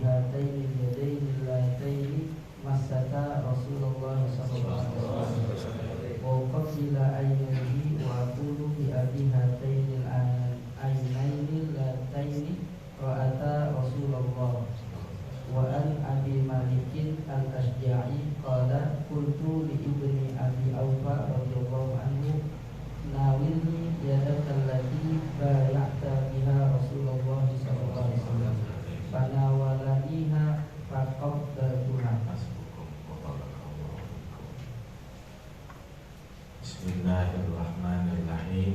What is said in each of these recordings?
hataini yadaini lataini masata Rasulullah sallallahu alaihi wasallam wa qabila ainihi wa aqulu bi abi hataini al-ainaini lataini ra'ata Rasulullah. Wa an Abi Malikin al-Ashja'i qala qultu li ibni Abi Awfa radhiyallahu anhu nawilni yadaka allati bay'ata biha Rasulullah sallallahu alaihi wasallam fanawalaniha faqabbaltuha. Bismillahirrahmanirrahim.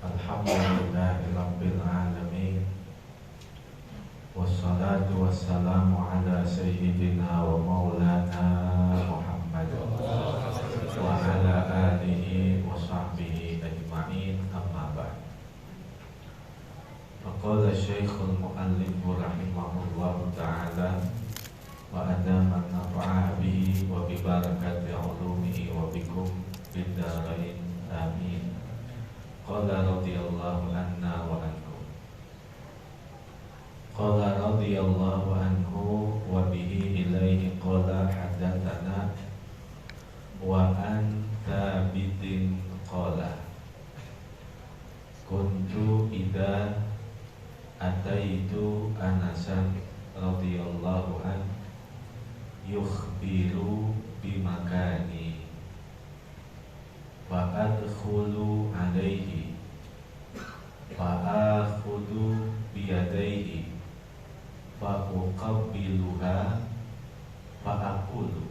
Alhamdulillahirabbil alamin. Wassalatu wassalamu ala sayyidina wa maulana Muhammad wa ala alihi wa sahbihi ajma'in, amma ba'd. Faqala Syekhul Mu'allif rahimahullahu ta'ala wa adama nafa'a bihi wa bi barakati ulumihi wa bikum fid dharain amin. Qala radhiyallahu anna wa ankum. Qala radhiyallahu anhu wa bihi ilaihi qala haddatsana wa an thabitin qala kuntu idza ataitu Anasan radhiyallahu an yukhbiru bimakani wa adkhulu alaihi fa akhudhu biyadaihi fa uqabbiluha fa aqulu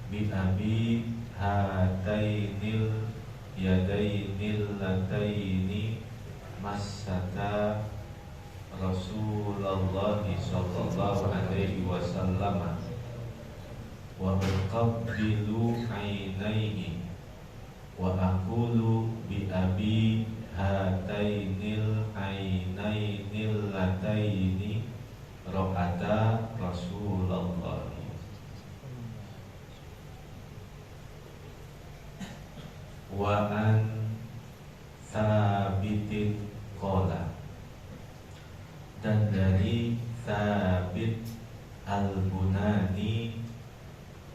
bi abi hatainil yadainil lataini masata Rasulullah sallallahu alaihi wasallam wa uqabbilu ainaihi wa aqulu bi abi hatainil ainainil lataini ra'ata Rasulullah. Wa an Thabitin qala, dan dari Thabit al-Bunani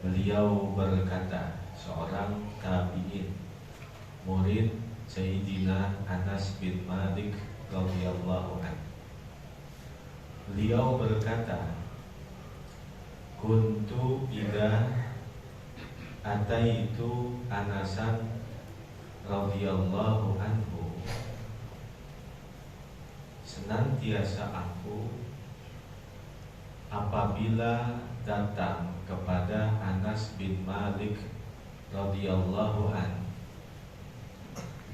beliau berkata, seorang tabi'in, murid Sayyidina Anas bin Malik radhiyallahu anhu. Beliau berkata, kuntu idza ataitu Anasan radhiyallahu anhu, senantiasa aku apabila datang kepada Anas bin Malik radhiyallahu anhu,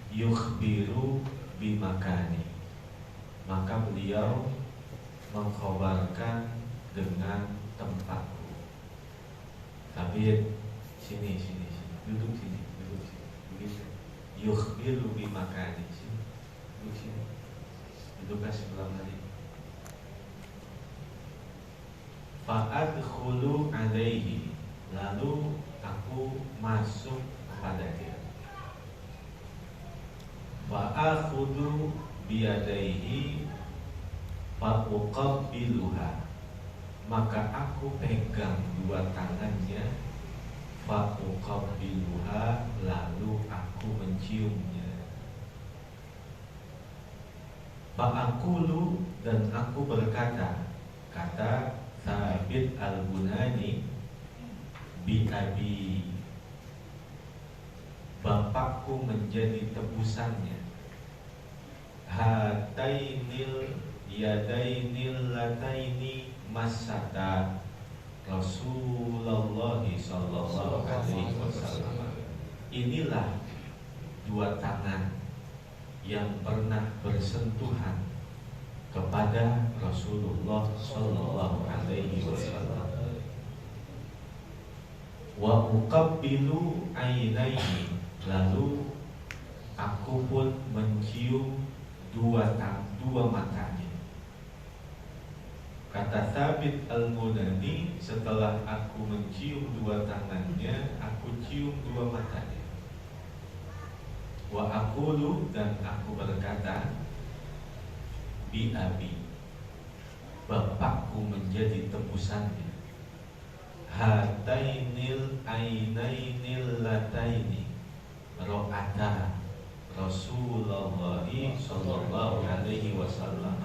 yukhbiru bimakani, maka beliau mengkhabarkan dengan tempatku. Tapi sini, duduk sini, begitu. Yukhbiru bimakani, sini, duduk sini, duduk sebelah mari. Fa'adkhulu alaihi, lalu aku masuk kepada dia. Fa'akhudhu biyadaihi fa'uqabbiluha, maka aku pegang dua tangannya. Fa'uqabbiluha, lalu aku menciumnya. Fa'aqulu, dan aku berkata, kata Thabit al-Bunani, bi abi, bapakku menjadi tebusannya. Hatainil yadainil lataini masata Rasulullah sallallahu alaihi wasallam. Inilah dua tangan yang pernah bersentuhan kepada Rasulullah sallallahu alaihi wasallam. Wa uqabbilu ainaihi, lalu aku pun mencium dua matanya. Kata Thabit al-Bunani, setelah aku mencium dua tangannya, aku cium dua matanya. Wa aqulu, dan aku berkata, bi abi, bapakku menjadi tebusannya. Hatainil ainainil lataini ro'ata Rasulullah sallallahu alaihi wasallam.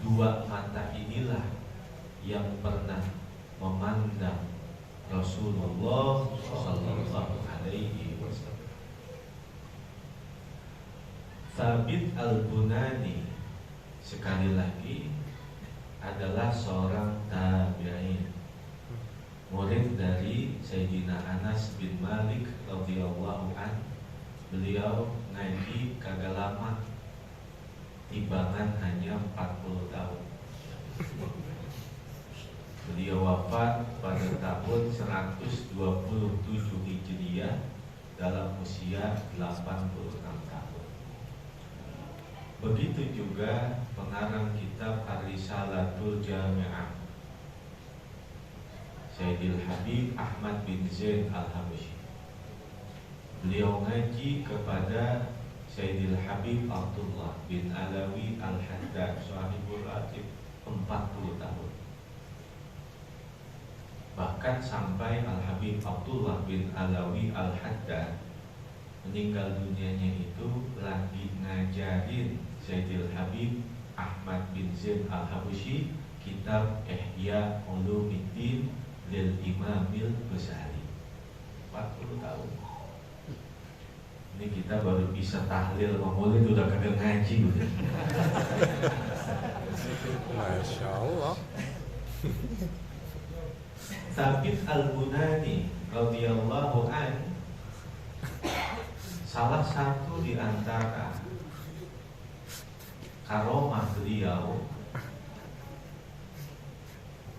Dua mata inilah yang pernah memandang Rasulullah sallallahu alaihi wasallam. Thabit al-Bunani sekali lagi adalah seorang tabi'in, murid dari Sayyidina Anas bin Malik radhiyallahu an. Beliau ngaji kagak lama, timbangan hanya 40 tahun. Beliau wafat pada tahun 127 Hijriah dalam usia 86 tahun. Begitu juga pengarang kitab Ar-Risalatul Jami'ah, Sayyidil Habib Ahmad bin Zain Al-Habsyi. Beliau ngaji kepada Sayyidil Habib Abdullah bin Alawi Al-Haddad Sahibul Ratib 40 tahun. Bahkan sampai Al-Habib Abdullah bin Alawi Al-Haddad meninggal dunianya itu lagi ngajarin Sayyidil Habib Ahmad bin Zain Al-Habsyi kitab Ihya Ulumuddin lil Imamil Ghazali. 40 tahun. Ini kita baru bisa tahlil maulid udah kagak ngaji udah. Masya Allah. Thabit al-Bunani radhiyallahu an, salah satu di antara karomah beliau,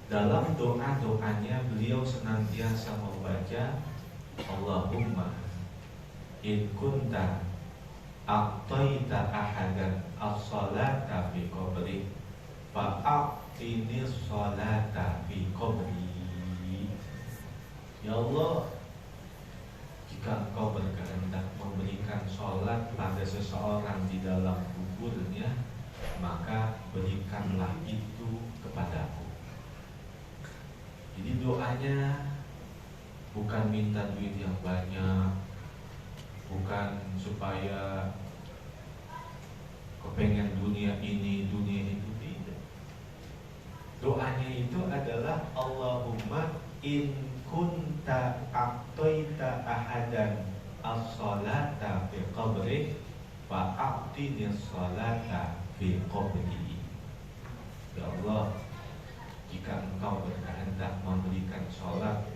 dalam doa-doanya beliau senantiasa membaca Allahumma in kunta a'taita ahadan as-salata fi qabri fa'atini as-salata fi qabri. Ya Allah, jika Engkau berkehendak memberikan sholat pada seseorang di dalam kuburnya, maka berikanlah itu kepadaku. Jadi doanya bukan minta duit yang banyak, bukan supaya kepengen dunia ini, dunia itu, tidak. Doanya itu adalah Allahumma in kunta a'taita ahadan as-salata fi qabri fa a'tini as-salata fi qabri. Ya Allah, jika Engkau berkehendak memberikan sholat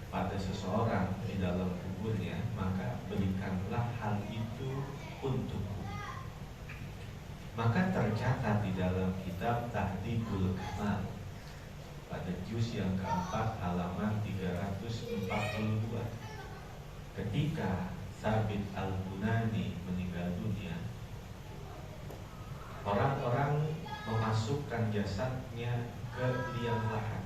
pada seseorang di dalam kuburnya, maka berikanlah hal itu untukku. Maka tercatat di dalam kitab Tahdhibul Kamal pada juz yang keempat halaman 342, ketika Thabit al-Bunani meninggal dunia, orang-orang memasukkan jasadnya ke liang lahat.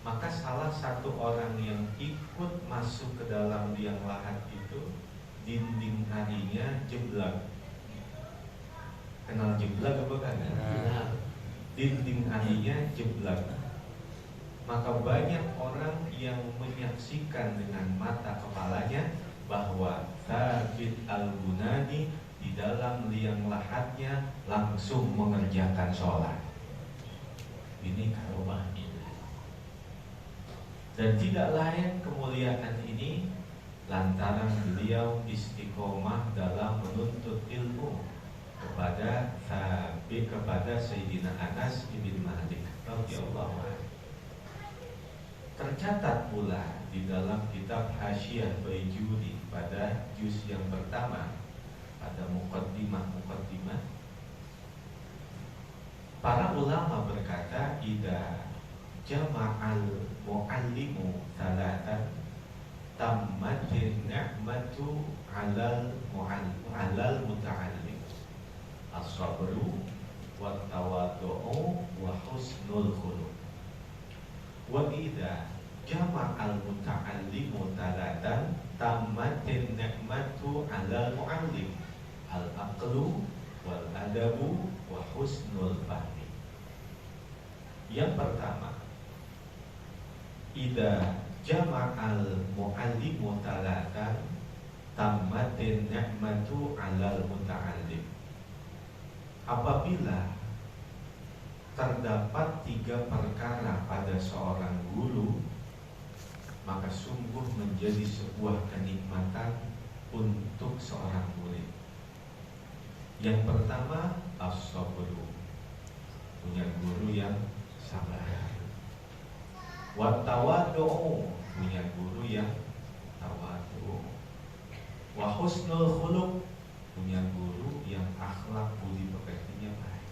Maka salah satu orang yang ikut masuk ke dalam liang lahat itu, dinding harinya jeblak. Kenal jeblak apa kan? Dinding harinya jeblak. Maka banyak orang yang menyaksikan dengan mata kepalanya bahwa Thabit al-Bunani di dalam liang lahatnya langsung mengerjakan sholat. Ini karomahnya. Dan tidak lain kemuliaan ini lantaran beliau istiqomah dalam menuntut ilmu kepada Sayyidina Anas bin Malik radhiyallahu anhu. Tercatat pula di dalam kitab Hasyiah Baijuri pada juz yang pertama pada muqaddimah, para ulama berkata, idza jama'al mu'allimu salatan tammatin ni'matu 'alal muta'allim as-sabru wa tawaddu'u wa husnul khuluq. Wa idza jama'al muta'allimu salatan tammatin ni'matu 'alal mu'allim al-aqlu wal adabu wa husnul fahmi. Yang pertama, idza jama'al mu'allimu talatan tammatin ni'matu 'alal muta'allim. Apabila terdapat 3 perkara pada seorang guru, maka sungguh menjadi sebuah kenikmatan untuk seorang murid. Yang pertama, as-sabru, punya guru yang sabar. Wa tawadhu, punya guru yang tawadhu. Wa husnul khuluq, punya guru yang akhlak budi pekertinya baik.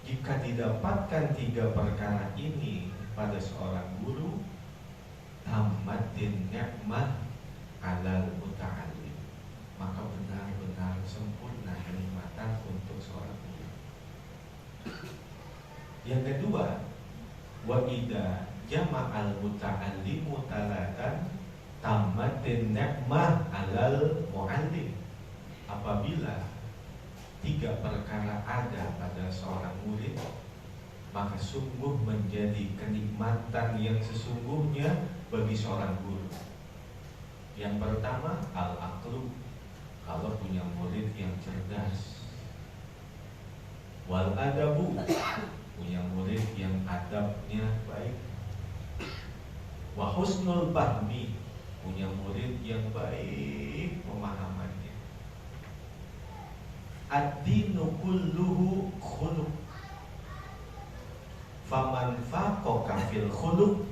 Jika didapatkan 3 perkara ini pada seorang guru, tammatin ni'mah 'alal muta'allim, maka benar-benar sempurna kenikmatan untuk seorang guru. Yang kedua, wa idza jama'al muta'allimu talatan tammatin ni'mah 'alal mu'allim. Apabila 3 perkara ada pada seorang murid, maka sungguh menjadi kenikmatan yang sesungguhnya bagi seorang guru. Yang pertama, al-aqlu, kalau punya murid yang cerdas. Wal adabu, punya murid yang adabnya baik. Wa husnul fahmi, punya murid yang baik pemahamannya. Ad-dinu kulluhu khuluq, faman faqaqa fil khuluq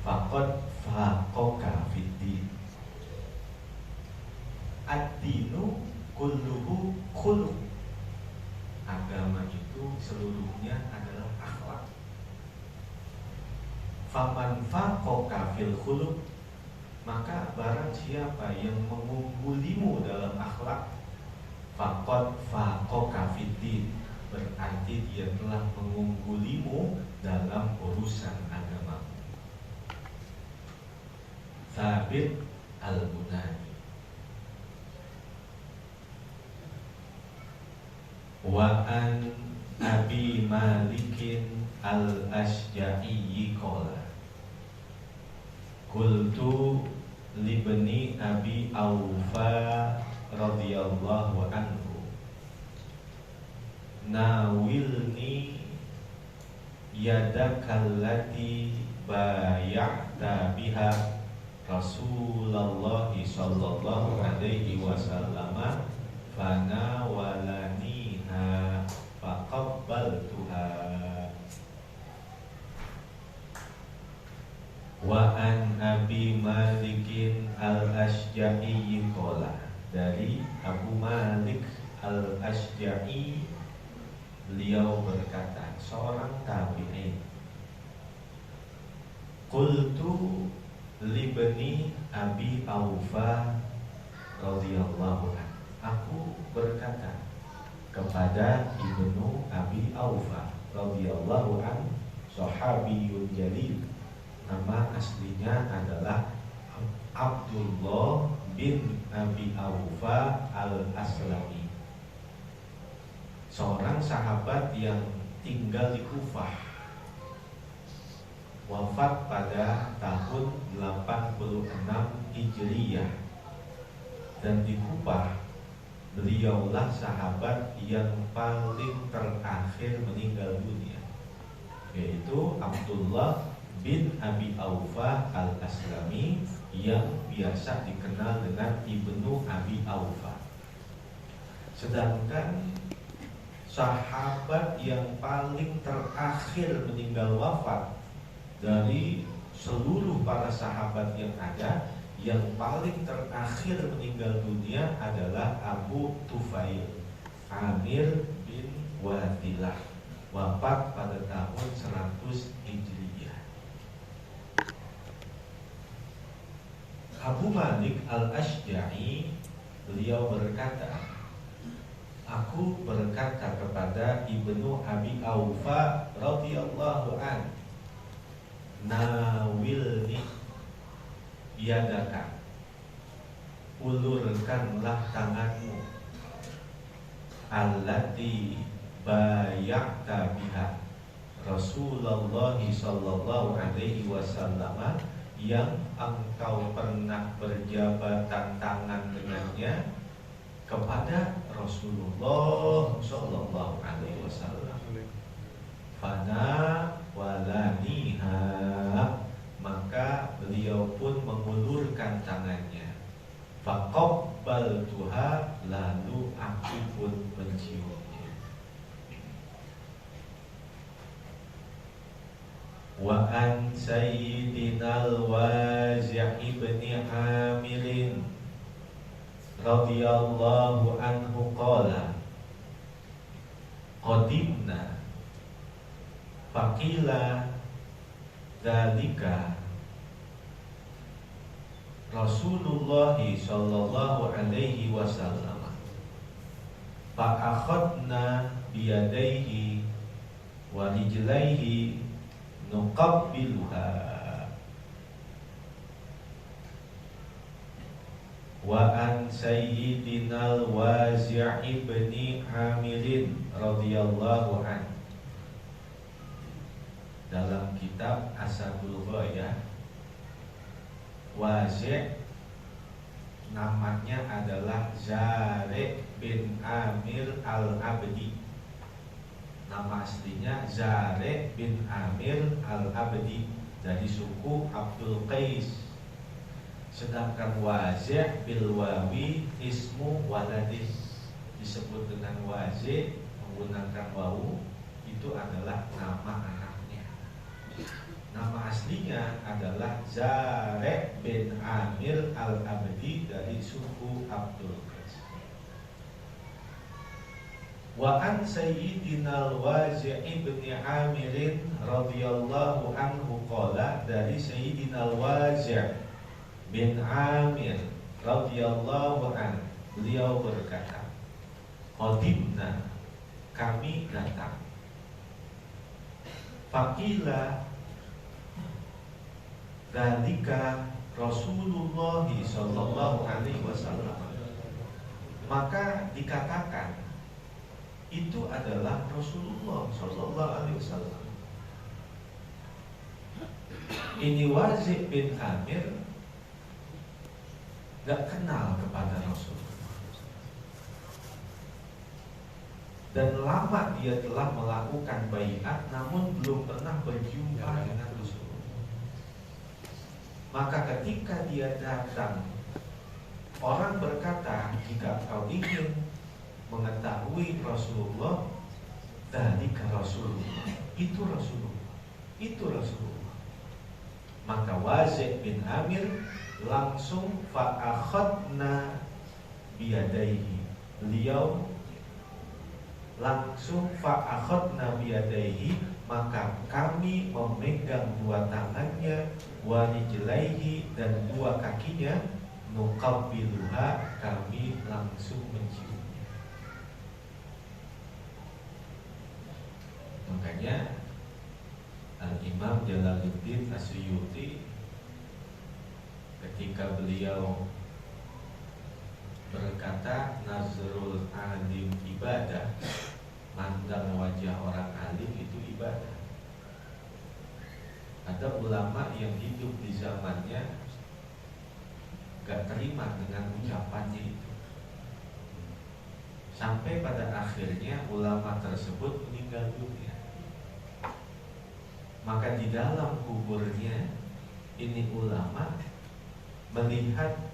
faqad faqaqa fid din. Ad-dinu kulluhu khuluq, agama itu seluruhnya adalah akhlak. Faman faqaqa fil khuluq, maka barang siapa yang mengunggulimu dalam akhlak, faqad faqaqa fid din, berarti dia telah mengunggulimu dalam urusan agama. Thabit al-Bunani. Wa an Abi Malikin al-Asja'i qala qultu libni Abi Aufa radhiyallahu anhu nawilni yadakallati bay'ta biha Rasulullah sallallahu alaihi wasallam fanawalaniha faqabbaltuha. Wa an Abi Malikin al-Asja'i qala, dari Abu Malik al-Asja'i, beliau berkata, seorang tabi'in, qultu libni Abi Aufa radhiyallahu anhu, aku berkata kepada ibnu Abi Aufa radhiyallahu anhu, sahabiyul jalil, nama aslinya adalah Abdullah bin Abi Aufa al-Aslami, seorang sahabat yang tinggal di Kufah, wafat pada tahun 86 Hijriyah. Dan di Kufah beliaulah sahabat yang paling terakhir meninggal dunia, yaitu Abdullah bin Abi Aufa al-Aslami, yang biasa dikenal dengan Ibnu Abi Aufa. Sedangkan sahabat yang paling terakhir meninggal wafat dari seluruh para sahabat yang ada, yang paling terakhir meninggal dunia adalah Abu Tufail Amir bin Wadilah, wafat pada tahun 100 Hijriyah. Abu Malik al-Asja'i, beliau berkata, aku berkata kepada Ibnu Abi Aufa radhiyallahu an, nawilni yadaka, ulurkanlah tanganmu, allati bay'ta biha Rasulullah sallallahu alaihi wasallam, yang engkau pernah berjabatan tangan dengannya kepada Rasulullah sallallahu alaihi wasallam. Fana walaniha, maka beliau pun mengulurkan tangannya. Faqabbaltuha, lalu aku pun menciumnya. Wa an sayyidina al-Wazi' ibn Amir radhiyallahu anhu qala qadimna faqila dzalika Rasulullah sallallahu alaihi wasallam fa akhadna biyadaihi wa rijlaihi nuqabbiluha wa an sayyidina al-Wazi' ibn Amir radhiyallahu anhu. Dalam kitab Asadul Ghayah, Wazi' namanya adalah Zari' bin Amir al-Abdi. Nama aslinya Zari' bin Amir al-Abdi, dari suku Abdul Qais. Sedangkan Wazi' bil wawi ismu waladih, disebut dengan Wazi' menggunakan wawu, itu adalah nama anaknya. Nama aslinya adalah Zari' bin Amir al-Abdi, dari suku Abdul Qais. Wa an sayyidina al-Wazi' ibn Amir radhiyallahu anhu qala, dari sayyidina al-Wazi' bin Amir radhiyallahu anhu, beliau berkata, qadimna, kami datang. Faqila dzalika Rasulullah sallallahu alaihi wasallam, maka dikatakan itu adalah Rasulullah sallallahu alaihi wasallam. Ini Wazi' bin Amir gak kenal kepada Rasulullah, dan lama dia telah melakukan baiat, namun belum pernah berjumpa dengan Rasulullah. Maka ketika dia datang, orang berkata, jika kau ingin mengetahui Rasulullah, dzalika Rasulullah, itu Rasulullah, itu Rasulullah. Maka Wazi' bin Amir langsung fa'akhadna biyadaihi, beliau langsung fa'akhadna biyadaihi, maka kami memegang dua tangannya, wa rijlaihi, dan dua kakinya, nuqabbiluha, kami langsung menciumnya. Makanya Al-Imam Jalaluddin As-Suyuti ketika beliau berkata nazrul alim ibadah, mandang wajah orang alim itu ibadah. Ada ulama yang hidup di zamannya gak terima dengan ucapannya itu, sampai pada akhirnya ulama tersebut meninggal dunia. Maka di dalam kuburnya ini ulama melihat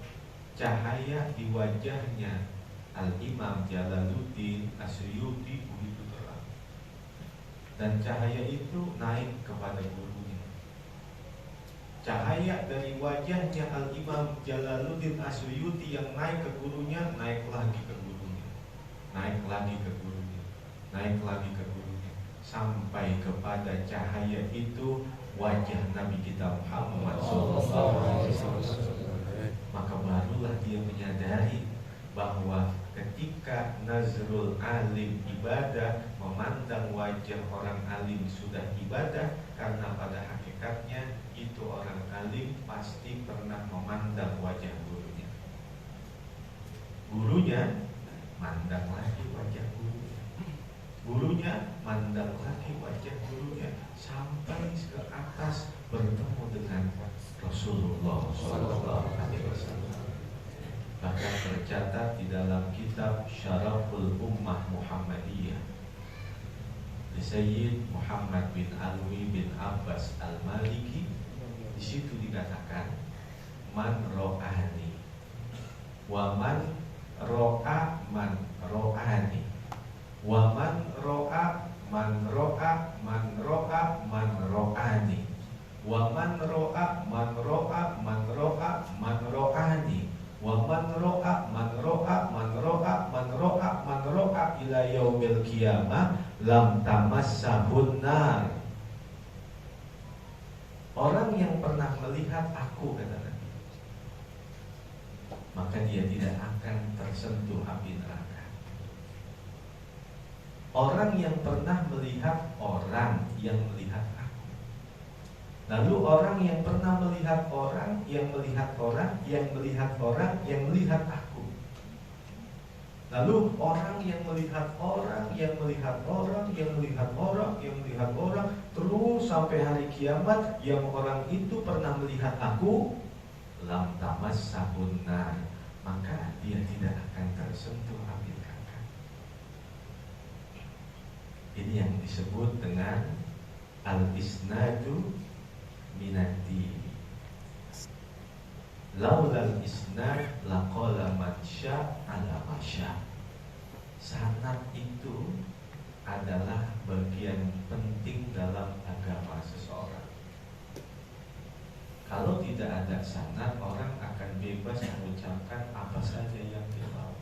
cahaya di wajahnya Al-Imam Jalaluddin As-Suyuti begitu terang, dan cahaya itu naik kepada gurunya. Cahaya dari wajahnya Al-Imam Jalaluddin As-Suyuti yang naik ke gurunya, naik lagi ke gurunya, naik lagi ke gurunya, naik lagi ke gurunya, sampai kepada cahaya itu wajah Nabi kita Muhammad SAW. Maka barulah dia menyadari bahwa ketika nazrul alim ibadah, memandang wajah orang alim sudah ibadah, karena pada hakikatnya itu orang alim pasti pernah memandang wajah gurunya. Gurunya mandang lagi wajah gurunya. Gurunya mandang lagi wajah gurunya sampai ke atas bertemu dengan Rasulullah SAW. Bahkan tercatat di dalam kitab Syaraful Ummah Muhammadiyah Sayyid Muhammad bin Alwi bin Abbas Al-Maliki, di situ dikatakan man ro'ani wa man ro'a man ro'ani wa man ro'a man ro'a man ro'a man ro'ani wa man ro'a man ro'a man ro'a man ro'ani wa man ro'a man ro'a man ro'a man ro'a man ro'a ila yaumil qiyamah lam tamassahun nar. Orang yang pernah melihat aku, kata Nabi, maka dia tidak akan tersentuh api neraka. Orang yang pernah melihat orang yang melihat aku, lalu orang yang pernah melihat orang yang melihat orang yang melihat orang yang melihat aku, lalu orang yang melihat orang yang melihat orang yang melihat orang yang melihat orang, terus sampai hari kiamat yang orang itu pernah melihat aku, lam tamassahun nar, maka dia tidak akan tersentuh api neraka. Ini yang disebut dengan al-isnadu minad-din. Laulal isnad laqala man sya' ala ma sya'. Sanad itu adalah bagian penting dalam agama seseorang. Kalau tidak ada sanad, orang akan bebas mengucapkan apa saja yang dia mau.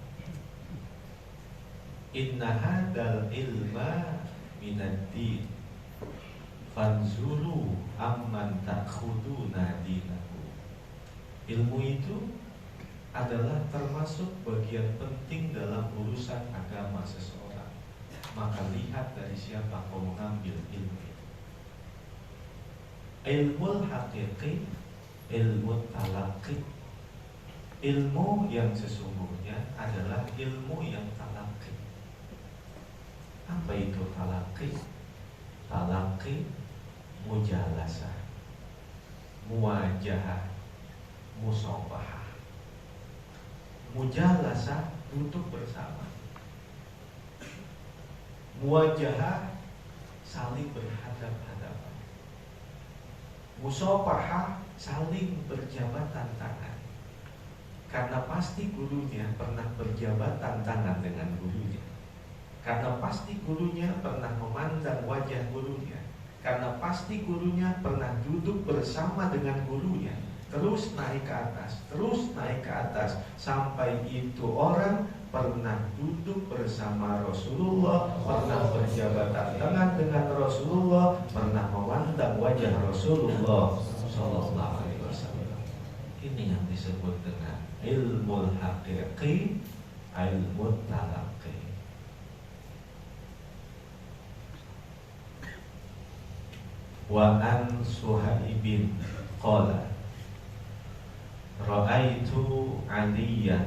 Inna hadal ilma minad-din fanzuru amman takhuduna dinaku. Ilmu itu adalah termasuk bagian penting dalam urusan agama seseorang. Maka lihat dari siapa kau mengambil ilmu. Ilmu hakiki, ilmu talaqi. Ilmu yang sesungguhnya adalah ilmu yang talaqi. Apa itu talaqi? Talaqi mujalasah, muwajahah, musabahah. Mujalasah duduk bersama, muwajahah saling berhadap-hadapan, musabahah saling berjabatan tangan. Karena pasti gurunya pernah berjabatan tangan dengan gurunya, karena pasti gurunya pernah memandang wajah gurunya, karena pasti gurunya pernah duduk bersama dengan gurunya, terus naik ke atas, terus naik ke atas, sampai itu orang pernah duduk bersama Rasulullah, pernah berjabatan tangan dengan Rasulullah, pernah memandang wajah Rasulullah Sallallahu Alaihi Wasallam. Ini yang disebut dengan ilmu haqiqi, ilmu talaqi. Wa an Suhaibin qala ra'aitu Aliyan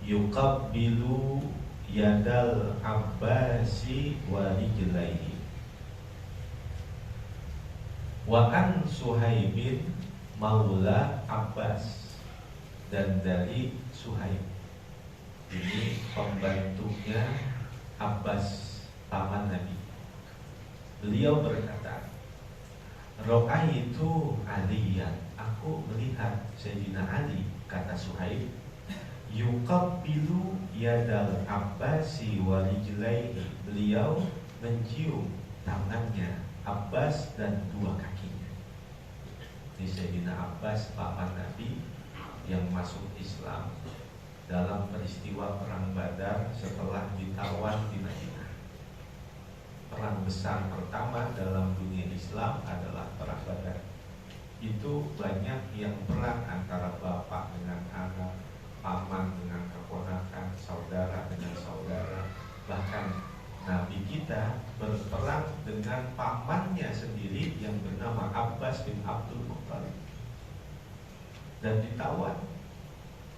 yuqabbilu yadal Abbasi wa rijlaihi. Wa an Suhaibin maula Abbas, dan dari Suhaib, ini pembantunya Abbas paman Nabi. Beliau berkata, ra'aitu Aliyan, aku melihat Sayyidina Ali, kata Suhaib, yuqabbilu yadal Abbasi wa rijlaihi, beliau mencium tangannya Abbas dan dua kakinya. Ini Sayyidina Abbas paman Nabi yang masuk Islam dalam peristiwa perang Badar setelah ditawan di Madinah. Perang besar pertama dalam dunia Islam adalah perang Badar. Itu banyak yang perang antara bapak dengan anak, paman dengan keponakan, saudara dengan saudara. Bahkan Nabi kita berperang dengan pamannya sendiri yang bernama Abbas bin Abdul Muttalib, dan ditawan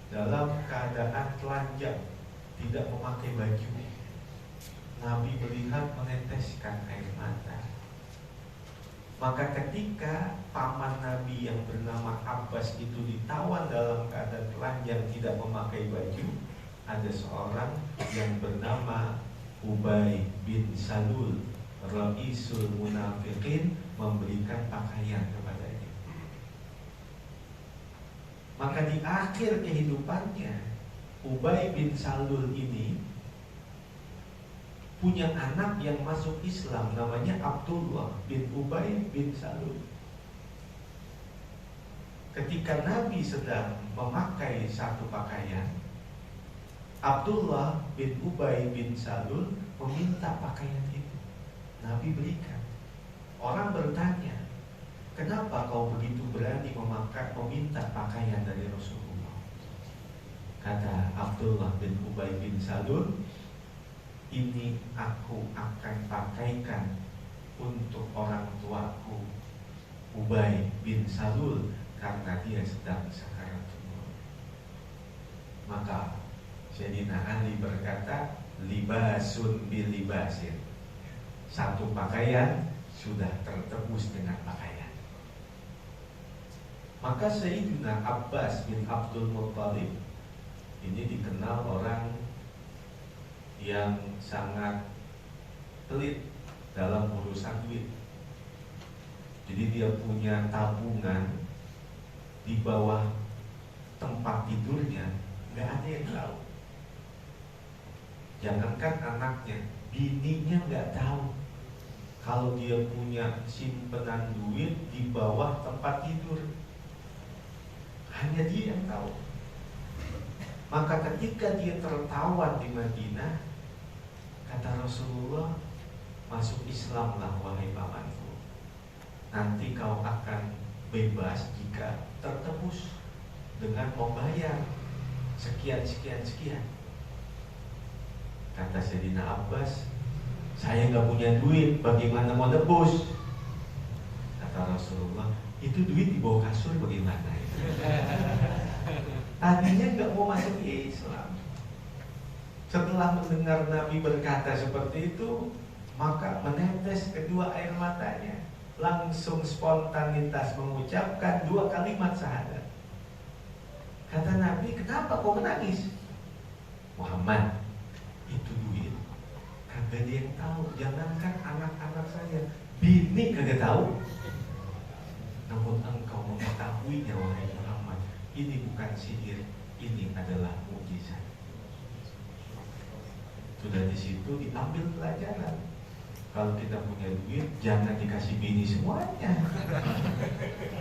dalam keadaan telanjang, tidak memakai baju. Nabi melihat meneteskan air mata. Maka ketika paman Nabi yang bernama Abbas itu ditawan dalam keadaan telanjang tidak memakai baju, ada seorang yang bernama Ubay bin Salul, Ra'isul Munafiqin, memberikan pakaian kepadanya. Maka di akhir kehidupannya, Ubay bin Salul ini punya anak yang masuk Islam, namanya Abdullah bin Ubay bin Salul. Ketika Nabi sedang memakai satu pakaian, Abdullah bin Ubay bin Salul meminta pakaian itu. Nabi berikan. Orang bertanya, kenapa kau begitu berani meminta pakaian dari Rasulullah? Kata Abdullah bin Ubay bin Salul, ini aku akan pakaikan untuk orang tuaku Ubay bin Salul karena dia sedang sakaratul maut. Maka Sayyidina Ali berkata, libasun bil libasin. Satu pakaian sudah tertebus dengan pakaian. Maka Sayyidina Abbas bin Abdul Muttalib ini dikenal orang yang sangat pelit dalam urusan duit. Jadi dia punya tabungan di bawah tempat tidurnya, nggak ada yang tahu. Jangankan anaknya, bininya nggak tahu kalau dia punya simpenan duit di bawah tempat tidur. Hanya dia yang tahu. Maka ketika dia tertawan di Madinah, kata Rasulullah, masuk Islamlah wahai pamanku. Nanti kau akan bebas jika tertebus dengan membayar sekian. Kata Sayyidina Abbas, saya nggak punya duit, bagaimana mau nebus? Kata Rasulullah, itu duit di bawah kasur bagaimana? Tadinya nggak mau masuk Islam. Setelah mendengar Nabi berkata seperti itu, maka menetes kedua air matanya. Langsung spontanitas mengucapkan 2 kalimat syahadat. Kata Nabi, kenapa kau menangis? Muhammad, itu duit kagak dia yang tahu. Jangankan anak-anak saya, bini kagak tahu. Namun engkau mengetahuinya wahai Muhammad. Ini bukan sihir, ini adalah mukjizat. Sudah di situ diambil pelajaran. Kalau kita punya duit, jangan dikasih bini semuanya.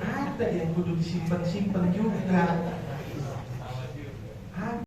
Ada yang kudu disimpan-simpan juga.